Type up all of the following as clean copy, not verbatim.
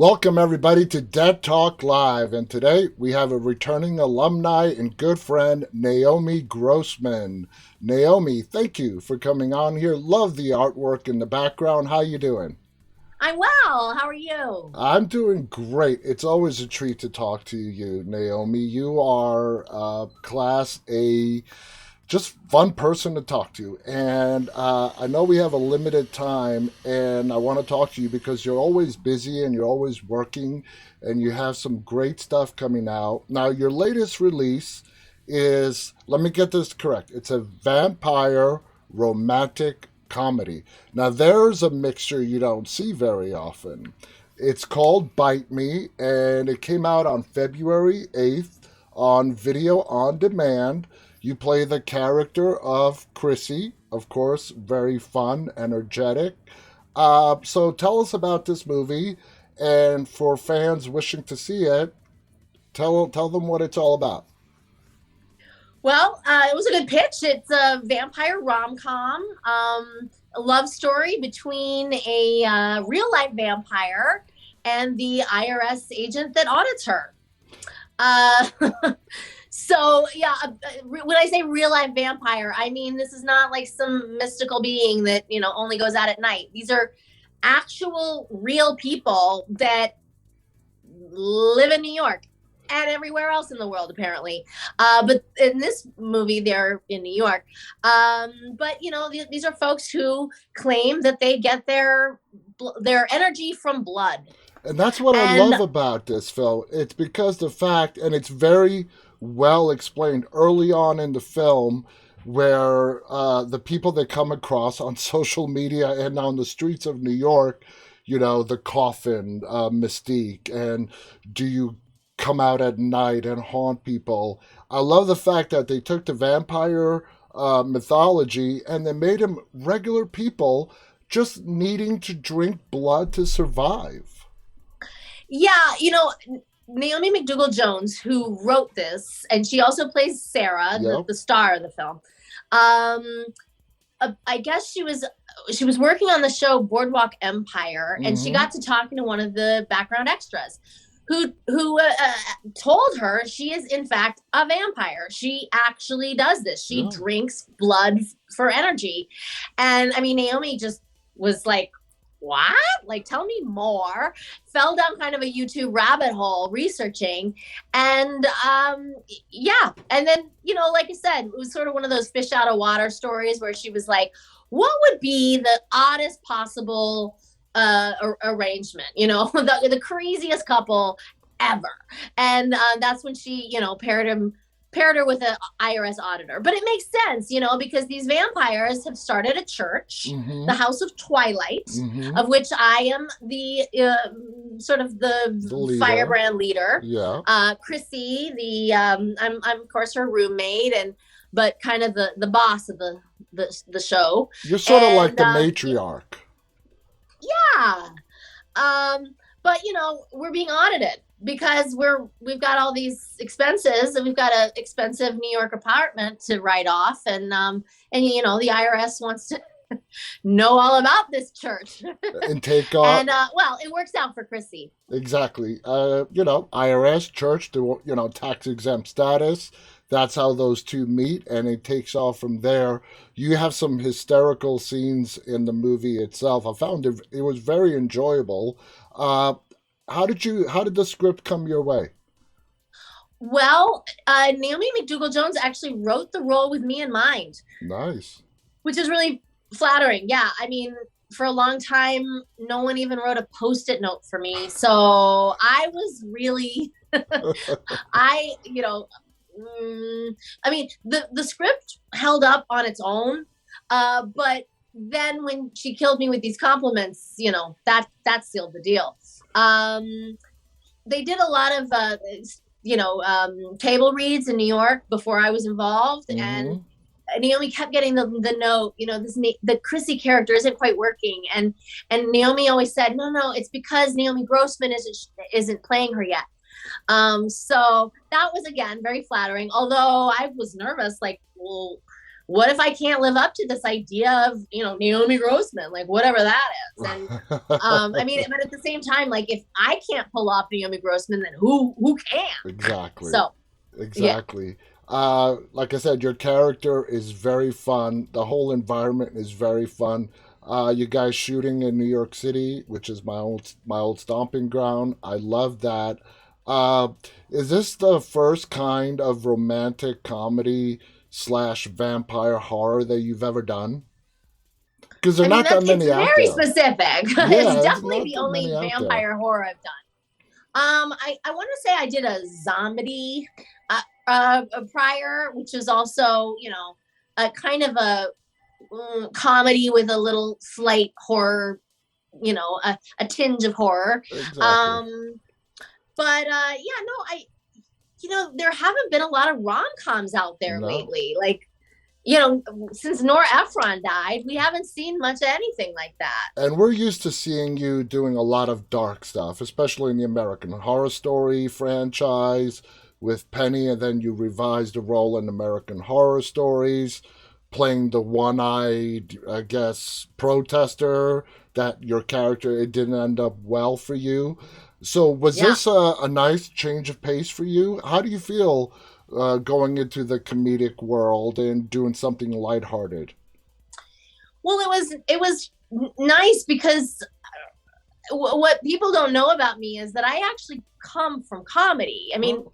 Welcome, everybody, to Dead Talk Live. And today we have a returning alumni and good friend, Naomi Grossman. Naomi, thank you for coming on here. Love the artwork in the background. How you doing? I'm well. How are you? I'm doing great. It's always a treat to talk to you, Naomi. You are Class A, just fun person to talk to. And I know we have a limited time, and I want to talk to you because you're always busy and you're always working, and you have some great stuff coming out. Now, your latest release is, let me get this correct, it's a vampire romantic comedy. Now, there's a mixture you don't see very often. It's called Bite Me, and it came out on February 8th on video on demand. You play the character of Chrissy, of course, very fun, energetic. So tell us about this movie, and for fans wishing to see it, tell them what it's all about. It was a good pitch. It's a vampire rom-com, a love story between a real life vampire and the IRS agent that audits her. Uh, when I say real life vampire, I mean this is not like some mystical being that only goes out at night. These are actual real people that live in New York and everywhere else in the world, apparently. But in this movie, they're in New York. These are folks who claim that they get their energy from blood. And that's what I And love about this film. It's because the fact, and it's very well explained early on in the film, where the people they come across on social media and on the streets of New York, the coffin mystique, and do you come out at night and haunt people? I love the fact that they took the vampire mythology and they made them regular people just needing to drink blood to survive. yeah, Naomi McDougall Jones, who wrote this, and she also plays Sarah, Yep. the star of the film. Um, I guess she was working on the show Boardwalk Empire, and she Mm-hmm. got to talking to one of the background extras, who told her she is in fact a vampire. She actually does this. She Yeah. drinks blood for energy, and I mean Naomi just was like, what? Like, tell me more. Fell down kind of a YouTube rabbit hole researching. And yeah. And then, like I said, it was sort of one of those fish out of water stories where she was like, what would be the oddest possible arrangement? The craziest couple ever. And that's when she, paired her with an IRS auditor. But it makes sense, because these vampires have started a church, Mm-hmm. the House of Twilight, Mm-hmm. of which I am the sort of The the leader. firebrand leader. Yeah. Chrissy, I'm of course her roommate, and but kind of the boss of the show. You're sort of like And the matriarch. yeah, but we're being audited because we've got all these expenses, and we've got an expensive New York apartment to write off, and the IRS wants to know all about this church. And take off. And it works out for Chrissy. Exactly. IRS, church, tax exempt status. That's how those two meet, and it takes off from there. You have some hysterical scenes in the movie itself. I found it was very enjoyable. Uh, how did the script come your way? Naomi McDougall Jones actually wrote the role with me in mind, Nice. which is really flattering. Yeah, I mean, for a long time, no one even wrote a post-it note for me, so I was really, I, I mean, the script held up on its own, but then when she killed me with these compliments, that sealed the deal. They did a lot of table reads in New York before I was involved, and Mm-hmm. Naomi kept getting the note, the Chrissy character isn't quite working, and Naomi always said, no, it's because Naomi Grossman isn't playing her yet. So that was again very flattering. Although I was nervous, like, well, what if I can't live up to this idea of, Naomi Grossman, like whatever that is. And I mean, but at the same time, like if I can't pull off Naomi Grossman, then who can? Exactly. So yeah. Exactly. Like I said, your character is very fun. The whole environment is very fun. You guys shooting in New York City, which is my old stomping ground. I love that. Uh, is this the first kind of romantic comedy slash vampire horror that you've ever done? Because there are I mean, not that it's many out very there. specific. Yeah, It's it's definitely not the that many only out there. vampire horror I've done. I want to say I did a zombie prior, which is also, a kind of a comedy with a little slight horror, a tinge of horror. Exactly. Um, but yeah, no, there haven't been a lot of rom-coms out there No. lately. Like, since Nora Ephron died, we haven't seen much of anything like that. And we're used to seeing you doing a lot of dark stuff, especially in the American Horror Story franchise with Penny, and then you revised the role in American Horror Stories, playing the one eyed, I guess, protester that your character, it didn't end up well for you. So, was Yeah. this a nice change of pace for you? How do you feel going into the comedic world and doing something lighthearted? Well, it was nice because what people don't know about me is that I actually come from comedy. I mean, Oh,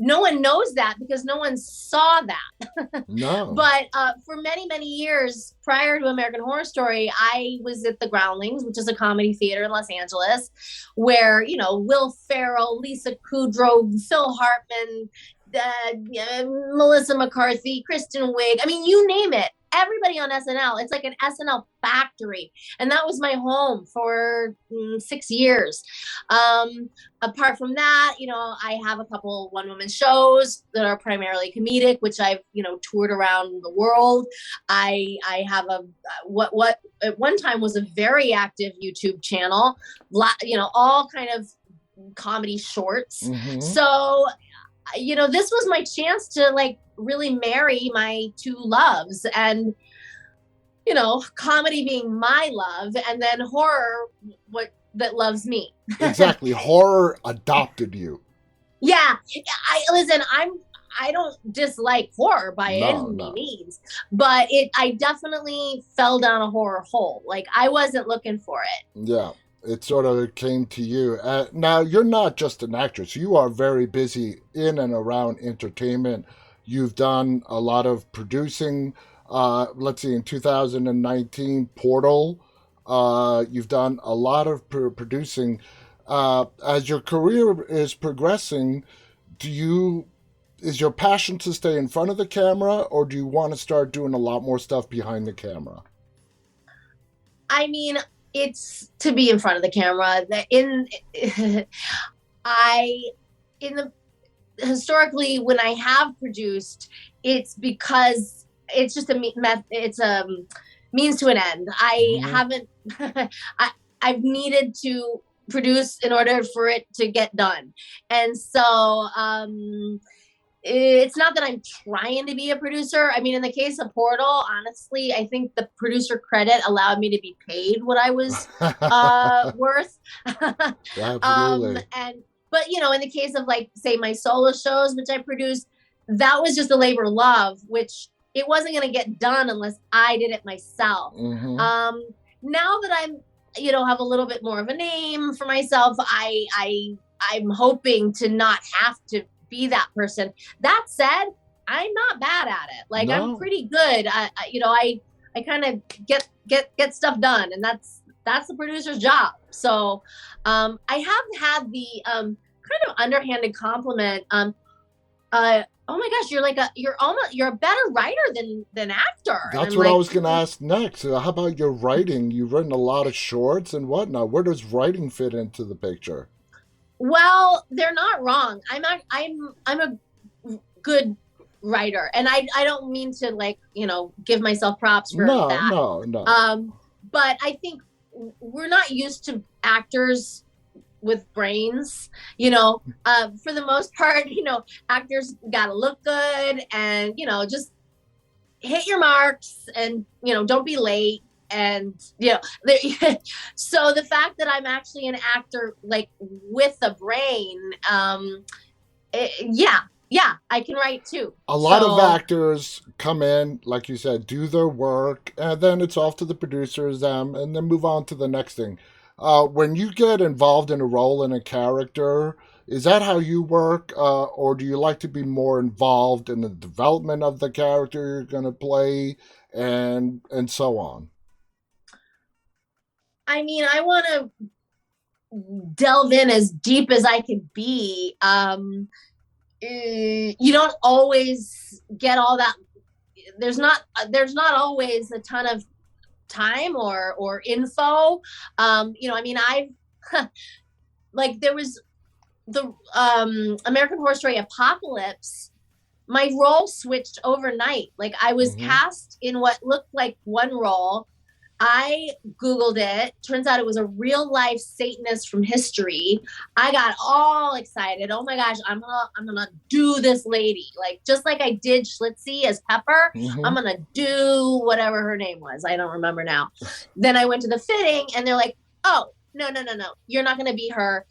no one knows that because no one saw that. no. But for many, many years prior to American Horror Story, I was at the Groundlings, which is a comedy theater in Los Angeles, where, Will Ferrell, Lisa Kudrow, Phil Hartman, Melissa McCarthy, Kristen Wiig. I mean, you name it. Everybody on SNL. It's like an SNL factory. And that was my home for 6 years. Apart from that, I have a couple one woman shows that are primarily comedic, which I've, toured around the world. I have a what at one time was a very active YouTube channel, all kind of comedy shorts. Mm-hmm. So, this was my chance to like really marry my two loves, and comedy being my love, and then horror what that loves me. Exactly. Horror adopted you. Yeah, I listen. I don't dislike horror by No, any no. means, but I definitely fell down a horror hole. Like I wasn't looking for it. Yeah. It sort of came to you. Now, you're not just an actress. You are very busy in and around entertainment. You've done a lot of producing. Let's see, in 2019, Portal. You've done a lot of producing. As your career is progressing, do you is your passion to stay in front of the camera, or do you want to start doing a lot more stuff behind the camera? I mean, it's to be in front of the camera. I in the historically when I have produced, it's because it's just it's a means to an end. I Mm-hmm. haven't I've needed to produce in order for it to get done. And so it's not that I'm trying to be a producer. I mean, in the case of Portal, honestly, I think the producer credit allowed me to be paid what I was worth. Absolutely. And but in the case of like say my solo shows, which I produced, that was just a labor of love, which it wasn't going to get done unless I did it myself. Mm-hmm. Now that I'm have a little bit more of a name for myself, I'm hoping to not have to be that person. That said, I'm not bad at it. Like I'm No. pretty good. I kind of get stuff done, and that's the producer's job. So I have had the kind of underhanded compliment. Oh my gosh, you're a better writer than actor. And That's I'm what I like, was going to ask next. How about your writing? You've written a lot of shorts and whatnot. Where does writing fit into the picture? well, they're not wrong. I'm a good writer, and I don't mean to like give myself props for No, that. no, no. Um, but I think we're not used to actors with brains. For the most part, actors got to look good, and just hit your marks and, don't be late. And, so the fact that I'm actually an actor, like with a brain, yeah, yeah, I can write too. A lot of So actors come in, like you said, do their work, and then it's off to the producers, and then move on to the next thing. When you get involved in a role in a character, is that how you work, or do you like to be more involved in the development of the character you're going to play, and so on? I mean, I want to delve in as deep as I can be. You don't always get all that. There's not always a ton of time or info. I mean, I've like there was the American Horror Story Apocalypse. My role switched overnight. Like I was Mm-hmm. cast in what looked like one role. I Googled it. Turns out it was a real life Satanist from history. I got all excited. Oh my gosh, I'm gonna do this lady. Like just like I did Schlitzie as Pepper, I'm Mm-hmm. gonna do whatever her name was. I don't remember now. Then I went to the fitting and they're like, oh, no, no, no, no. You're not gonna be her.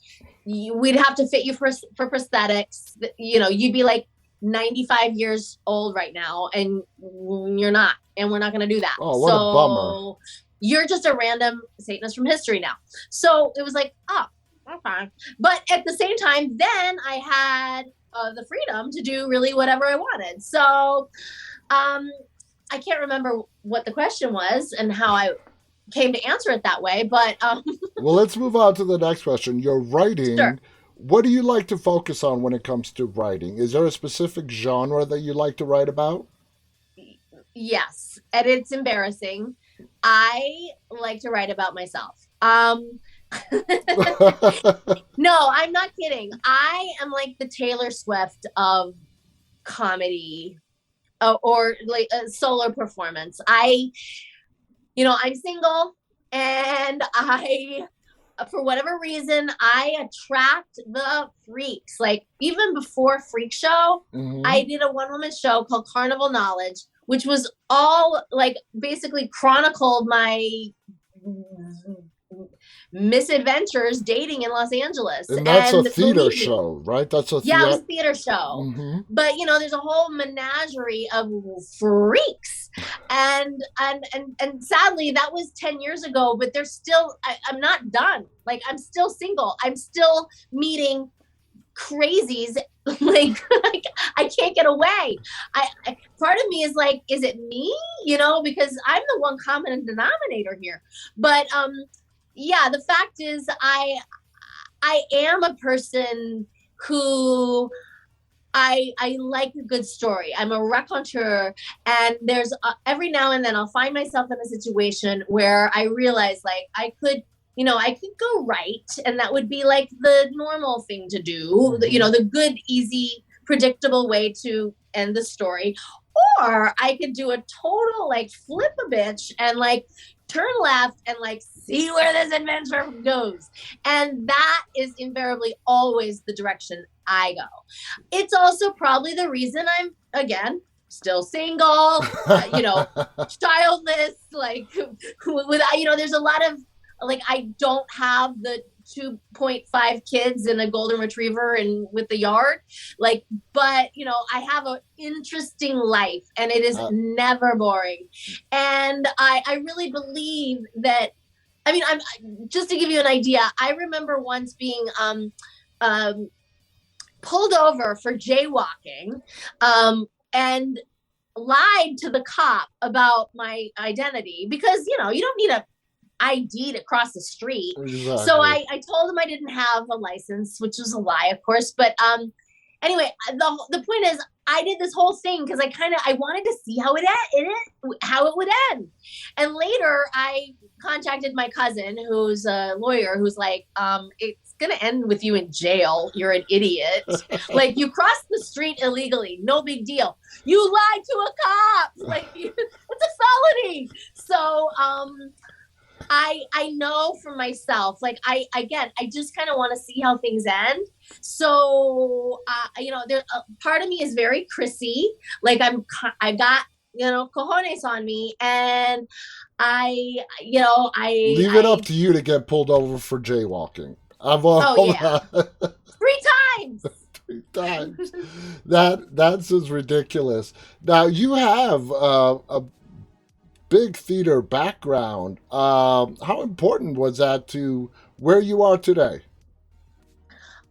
We'd have to fit you for prosthetics. You'd be like 95 years old right now and you're not, and we're not going to do that. Oh, what a bummer! So you're just a random Satanist from history now. So it was like, oh, okay. But at the same time, then I had the freedom to do really whatever I wanted. So I can't remember what the question was and how I came to answer it that way, but Well, let's move on to the next question. Your sure. writing, what do you like to focus on when it comes to writing? Is there a specific genre that you like to write about? Yes, and it's embarrassing. I like to write about myself. No, I'm not kidding. I am like the Taylor Swift of comedy, or like a solo performance. I'm single, and I, for whatever reason, I attract the freaks. Like even before Freak Show, Mm-hmm. I did a one woman show called Carnival Knowledge, which was all like basically chronicled my misadventures dating in Los Angeles. And that's a And theater believe me, show, right? That's a yeah, it was theater. a theater show. Mm-hmm. But there's a whole menagerie of freaks. And sadly that was 10 years ago, but there's still I'm not done. Like I'm still single. I'm still meeting crazies. like I can't get away. Part of me is like, is it me? Because I'm the one common denominator here. But yeah, the fact is I am a person who I like a good story. I'm a raconteur, and there's every now and then I'll find myself in a situation where I realize like I could go right, and that would be like the normal thing to do. Mm-hmm. The good, easy, predictable way to end the story, or I could do a total like flip a bitch and like turn left and like see where this adventure goes. And that is invariably always the direction I go. It's also probably the reason I'm, again, still single, childless, like, there's a lot of, like, I don't have the 2.5 kids and a golden retriever and with the yard, like, but I have an interesting life and it is uh, never boring. And I really believe that, I mean, I'm just to give you an idea, I remember once being um pulled over for jaywalking, and lied to the cop about my identity because you don't need a ID to cross the street. So exactly. I told him I didn't have a license, which was a lie, of course. But anyway, the point is, I did this whole thing because I wanted to see how it would end. And later, I contacted my cousin, who's a lawyer, who's like, it's gonna end with you in jail. You're an idiot. Like you crossed the street illegally, no big deal. You lied to a cop. Like it's a felony. So I know for myself, like I just kind of want to see how things end. So there part of me is very Chrissy. Like I got cojones on me, and Leave it up I to you to get pulled over for jaywalking. I've oh all yeah, that 3 times. 3 times. That's just ridiculous. Now you have a big theater background. How important was that to where you are today?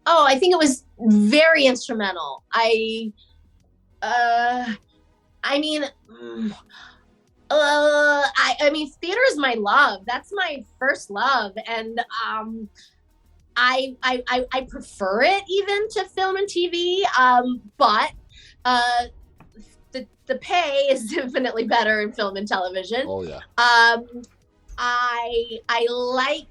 Oh, I think it was very instrumental. Uh, I mean, I mean, theater is my love. That's my first love, and I prefer it even to film and TV. But uh, the pay is infinitely better in film and television. Oh yeah. Um, I like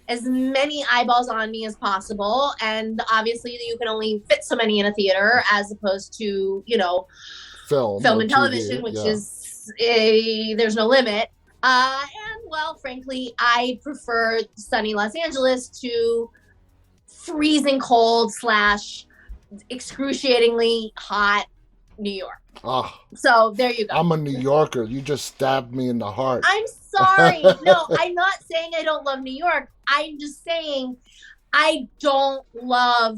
as many eyeballs on me as possible, and obviously you can only fit so many in a theater as opposed to Film film or and TV. television, which Yeah. is there's no limit. And well, frankly, I prefer sunny Los Angeles to freezing cold slash excruciatingly hot New York. Ah, So there you go. I'm a New Yorker. You just stabbed me in the heart. I'm sorry. No, I'm not saying I don't love New York. I'm just saying I don't love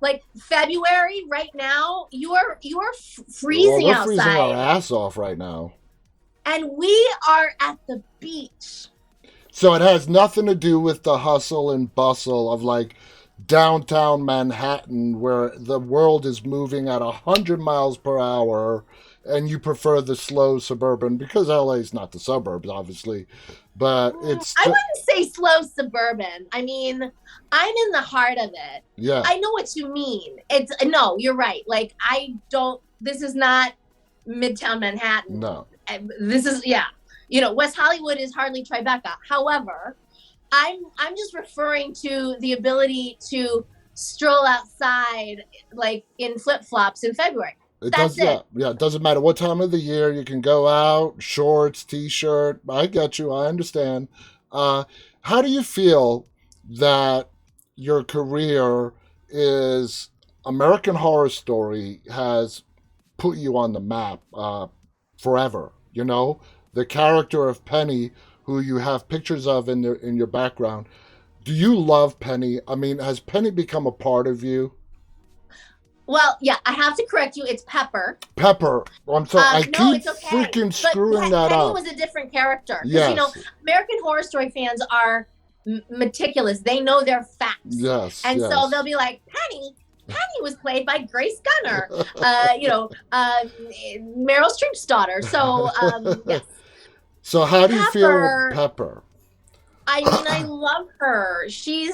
like February right now. You are Well, freezing we're freezing our outside, ass off right now. and we are at the beach. So it has nothing to do with the hustle and bustle of like downtown Manhattan where the world is moving at 100 miles per hour and you prefer the slow suburban because LA is not the suburbs, obviously, but it's I wouldn't say slow suburban. I mean, I'm in the heart of it. yeah, I know what you mean. It's no, you're right. Like I don't. This is not Midtown Manhattan. no. This is West Hollywood is hardly Tribeca. However, I'm just referring to the ability to stroll outside like in flip flops in February. It That's does, it. yeah, yeah. It doesn't matter what time of the year you can go out, shorts, t-shirt. I get you. I understand. Uh, how do you feel that your career is American Horror Story has put you on the map forever? You know, the character of Penny, who you have pictures of in your background. Do you love Penny? I mean, has Penny become a part of you? Well, yeah, I have to correct you. It's Pepper. Pepper. I'm sorry. I No, keep it's okay. freaking But screwing that Penny up. was a different character because Yes. American Horror Story fans are meticulous. They know their facts, Yes. and so they'll Yes. be like, "Penny, Penny was played by Grace Gunner, Meryl Streep's daughter." So yes, So how do you feel with Pepper. Pepper? I mean, I love her. She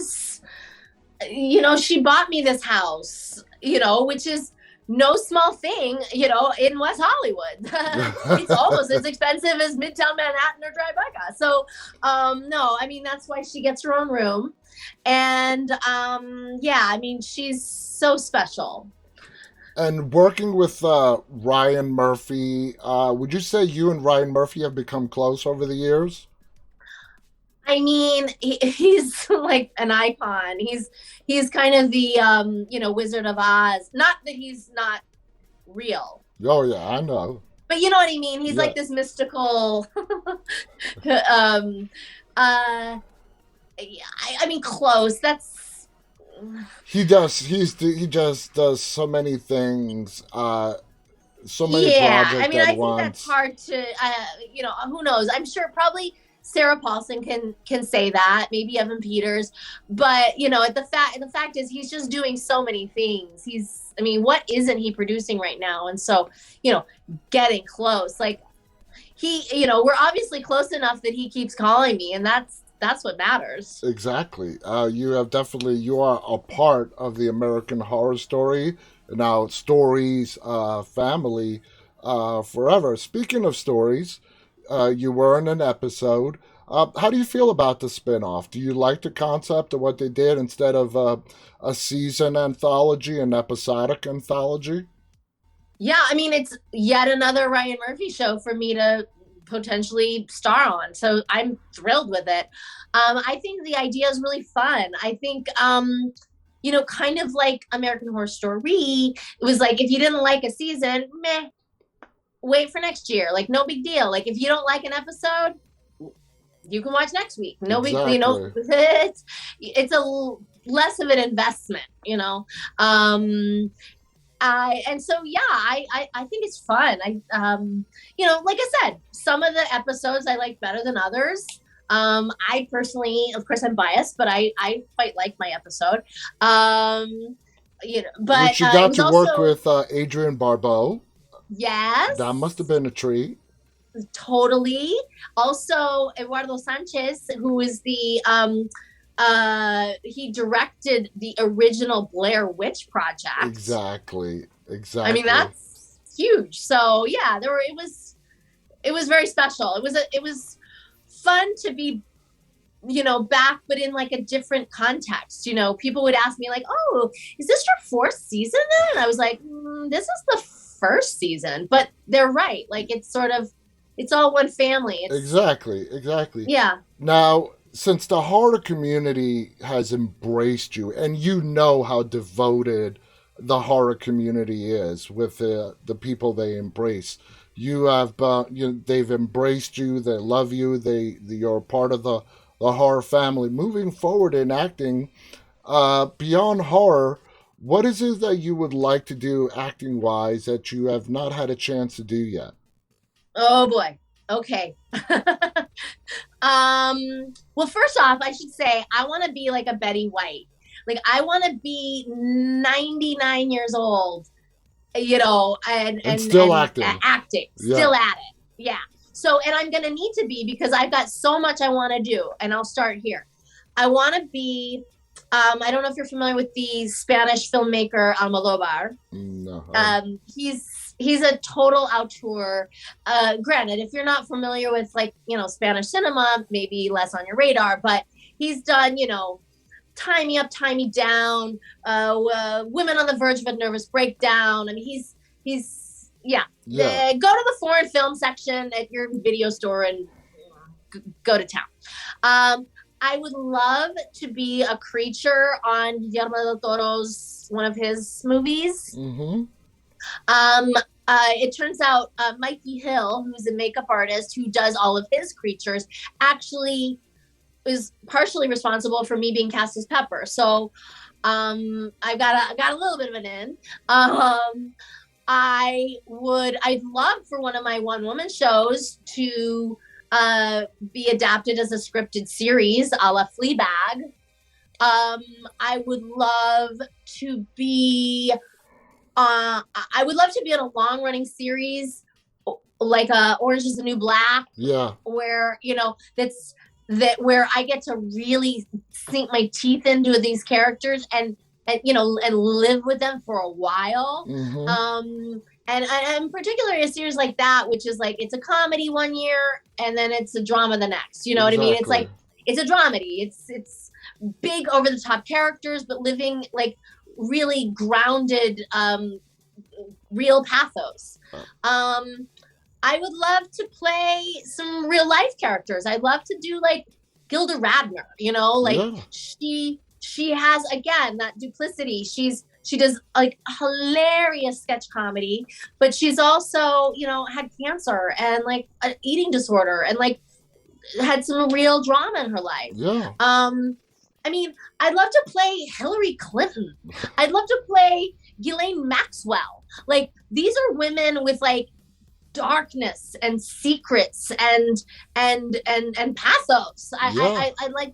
bought me this house, which is no small thing, in West Hollywood. It's almost as expensive as Midtown Manhattan or Tribeca. So, no, I mean, that's why she gets her own room. And yeah, I mean, she's so special. And working with Ryan Murphy, would you say you and Ryan Murphy have become close over the years? I mean, he's like an icon. He's kind of the Wizard of Oz. Not that he's not real, Oh yeah, I know. but you know what I mean. He's Yeah, like this mystical. um, uh, I mean, close. That's he does. He just does so many things, so many yeah. I projects mean, at I think that's once. hard to. Who knows? I'm sure probably Sarah Paulson can say that. Maybe Evan Peters, but the fact is he's just doing so many things. I mean, what isn't he producing right now? And so, getting close. Like we're obviously close enough that he keeps calling me, and that's what matters. Exactly. You are a part of the American Horror Story, now stories family forever. Speaking of stories, you were in an episode. How do you feel about the spinoff? Do you like the concept of what they did instead of a season anthology, an episodic anthology? Yeah, I mean, it's yet another Ryan Murphy show for me to potentially star on. So I'm thrilled with it. I think the idea is really fun. I think, kind of like American Horror Story, it was like if you didn't like a season, meh, wait for next year. Like, no big deal. Like, if you don't like an episode, you can watch next week. No big, Exactly. it's less of an investment, and so yeah, I think it's fun. Like I said, some of the episodes I like better than others. I personally, of course, I'm biased, but I quite like my episode. But Which you it got was to work also, with Adrian Barbeau. That must have yes, been a treat. totally. Also, Eduardo Sanchez, who is the he directed the original Blair Witch Project. Exactly. I mean, Exactly. that's huge. So yeah, it was very special. It was fun to be, back, but in like a different context. People would ask me like, "Oh, is this your fourth season then?" And I was like, "This is the first season." But they're right. Like, it's all one family. Exactly. Exactly. Yeah. Now, since the horror community has embraced you, and you know how devoted the horror community is with the people they embrace, they've embraced you. They love you. You're part of the horror family. Moving forward in acting, beyond horror, what is it that you would like to do acting wise that you have not had a chance to do yet? Oh boy. Okay. Well, first off, I should say I want to be like a Betty White. Like, I want to be 99 years old, And and still acting. acting, Yeah. still at it. Yeah. So, and I'm going to need to be, because I've got so much I want to do, and I'll start here. I want to be I don't know if you're familiar with the Spanish filmmaker Almodovar. No. He's a total auteur. Granted, if you're not familiar with, like, Spanish cinema, maybe less on your radar, but he's done, Tie Me Up, Tie Me Down, Women on the Verge of a Nervous Breakdown. I mean, he's yeah. Yeah. Go to the foreign film section at your video store and go to town. I would love to be a creature on Guillermo del Toro's one of his movies. Mm-hmm. It turns out Mikey Hill, who's a makeup artist who does all of his creatures, actually is partially responsible for me being cast as Pepper. So I got a little bit of an in. I'd love for one of my one woman shows to be adapted as a scripted series a la Fleabag. I would love to be in a long running series like Orange is the New Black. Yeah. Where, where I get to really sink my teeth into these characters and live with them for a while. Mm-hmm. And particularly a series like that, which is like, it's a comedy one year and then it's a drama the next. You know what I mean? It's like, it's a dramedy. It's big over the top characters, but living like really grounded, real pathos. I would love to play some real life characters. I'd love to do like Gilda Radner, she has, again, that duplicity. She does like hilarious sketch comedy, but she's also, had cancer and like an eating disorder and like had some real drama in her life. Yeah. I mean, I'd love to play Hillary Clinton. I'd love to play Ghislaine Maxwell. Like, these are women with like darkness and secrets and pathos. I like,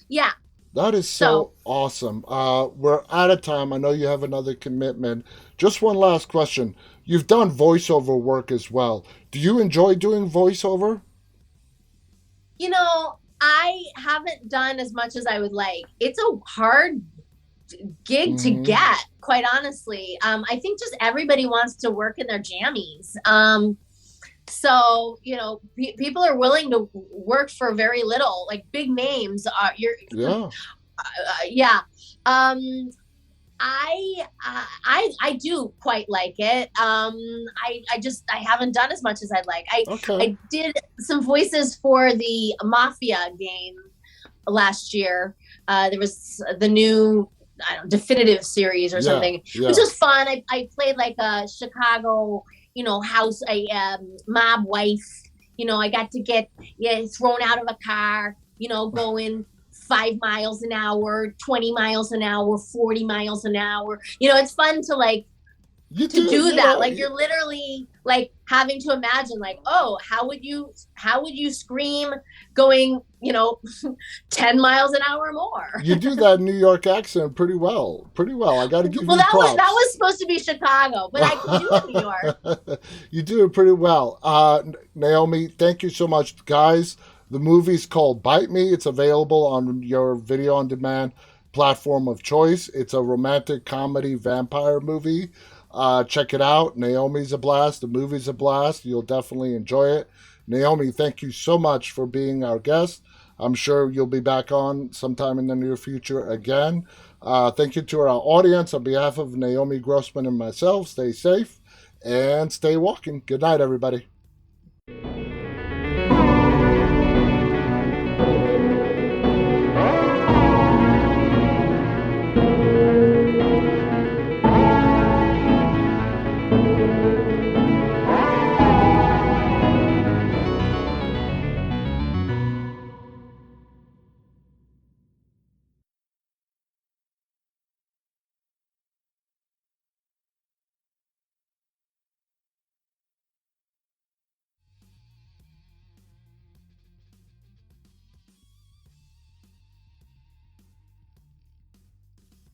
yeah. That is so awesome. We're out of time. I know you have another commitment. Just one last question. You've done voiceover work as well. Do you enjoy doing voiceover? I haven't done as much as I would like. It's a hard gig to get, quite honestly. I think just everybody wants to work in their jammies. So, people are willing to work for very little, like big names are yeah. I do quite like it. I haven't done as much as I'd like. I did some voices for the Mafia game last year. There was the new, definitive series or something, which was fun. I played like a Chicago house, a mob wife. I got to get thrown out of a car, going 5 miles an hour, 20 miles an hour, 40 miles an hour. It's fun to like You to do, do that. Like you're literally like having to imagine like, oh, how would you scream going, 10 miles an hour more. you do that New York accent pretty well. Pretty well. I got to give Well, you that was props. supposed to be Chicago, but I can do it in New York. You do it pretty well. Naomi, thank you so much, guys. The movie's called Bite Me. It's available on your video on demand platform of choice. It's a romantic comedy vampire movie. Check it out. Naomi's a blast. The movie's a blast. You'll definitely enjoy it. Naomi, thank you so much for being our guest. I'm sure you'll be back on sometime in the near future again. Thank you to our audience. On behalf of Naomi Grossman and myself, stay safe and stay walking. Good night, everybody.